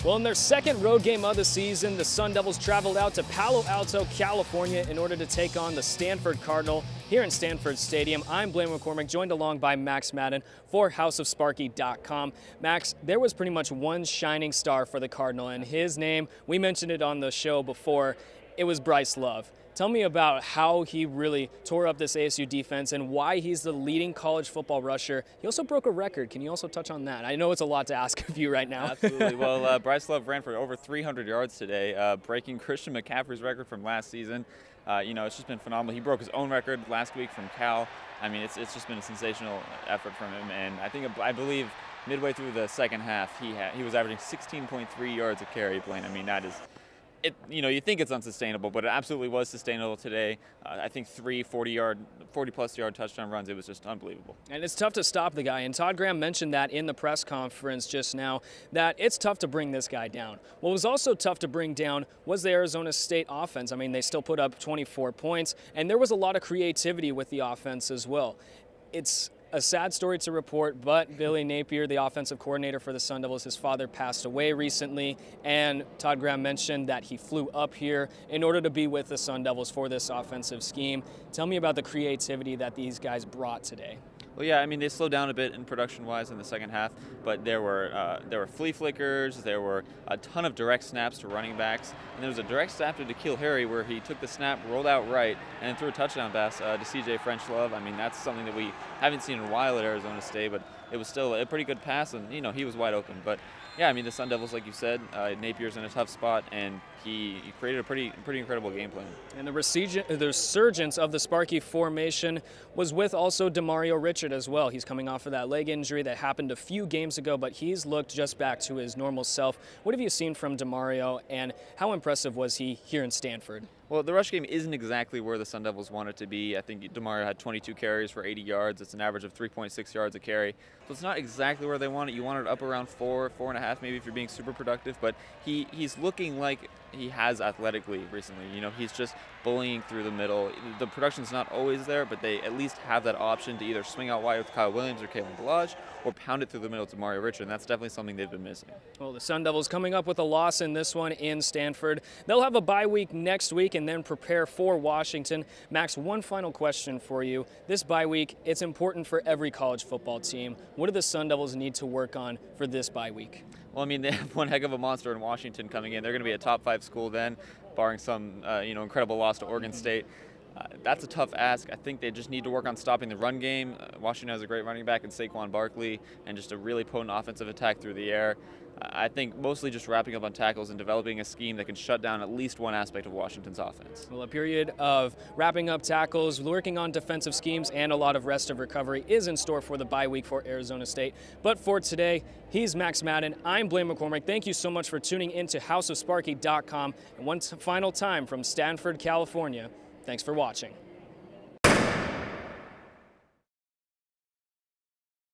Well, in their second road game of the season, the Sun Devils traveled out to Palo Alto, California in order to take on the Stanford Cardinal here in Stanford Stadium. I'm Blaine McCormick, joined along by Max Madden for houseofsparky.com. Max, there was pretty much one shining star for the Cardinal, and his name, we mentioned it on the show before, it was Bryce Love. Tell me about how he really tore up this ASU defense and why he's the leading college football rusher. He also broke a record. Can you also touch on that? I know it's a lot to ask of you right now. Absolutely. Well, Bryce Love ran for over 300 yards today, breaking Christian McCaffrey's record from last season. It's just been phenomenal. He broke his own record last week from Cal. I mean, it's just been a sensational effort from him. And I believe midway through the second half, he was averaging 16.3 yards a carry, Blaine. I mean, that is... you think it's unsustainable, but it absolutely was sustainable today. I think 40-plus yard touchdown runs. It was just unbelievable. And it's tough to stop the guy. And Todd Graham mentioned that in the press conference just now, that it's tough to bring this guy down. What was also tough to bring down was the Arizona State offense. I mean, they still put up 24 points, and there was a lot of creativity with the offense as well. It's a sad story to report, but Billy Napier, the offensive coordinator for the Sun Devils, his father passed away recently, and Todd Graham mentioned that he flew up here in order to be with the Sun Devils for this offensive scheme. Tell me about the creativity that these guys brought today. Well, yeah, I mean, they slowed down a bit in production-wise in the second half, but there were flea flickers, there were a ton of direct snaps to running backs, and there was a direct snap to N'Keal Harry where he took the snap, rolled out right, and then threw a touchdown pass to C.J. French Love. I mean, that's something that we haven't seen in a while at Arizona State, but it was still a pretty good pass, and, he was wide open. But, yeah, I mean, the Sun Devils, like you said, Napier's in a tough spot, and he created a pretty incredible game plan. And the resurgence of the Sparky formation was with also Demario Richard as well. He's coming off of that leg injury that happened a few games ago, but he's looked just back to his normal self. What have you seen from Demario, and how impressive was he here in Stanford? Well, the rush game isn't exactly where the Sun Devils want it to be. I think Demario had 22 carries for 80 yards. It's an average of 3.6 yards a carry. So it's not exactly where they want it. You want it up around 4.5 maybe if you're being super productive. But he's looking like he has athletically recently. He's just bullying through the middle. The production's not always there, but they at least have that option to either swing out wide with Kyle Williams or Kalen Ballage or pound it through the middle to Demario Richard, and that's definitely something they've been missing. Well, the Sun Devils coming up with a loss in this one in Stanford. They'll have a bye week next week and then prepare for Washington. Max, one final question for you. This bye week, it's important for every college football team. What do the Sun Devils need to work on for this bye week? Well, I mean, they have one heck of a monster in Washington coming in. They're going to be a top 5 school then, barring some incredible loss to Oregon State. That's a tough ask. I think they just need to work on stopping the run game. Washington has a great running back in Saquon Barkley and just a really potent offensive attack through the air. I think mostly just wrapping up on tackles and developing a scheme that can shut down at least one aspect of Washington's offense. Well, a period of wrapping up tackles, working on defensive schemes, and a lot of rest of recovery is in store for the bye week for Arizona State. But for today, he's Max Madden. I'm Blaine McCormick. Thank you so much for tuning into houseofsparky.com. And one final time from Stanford, California, thanks for watching.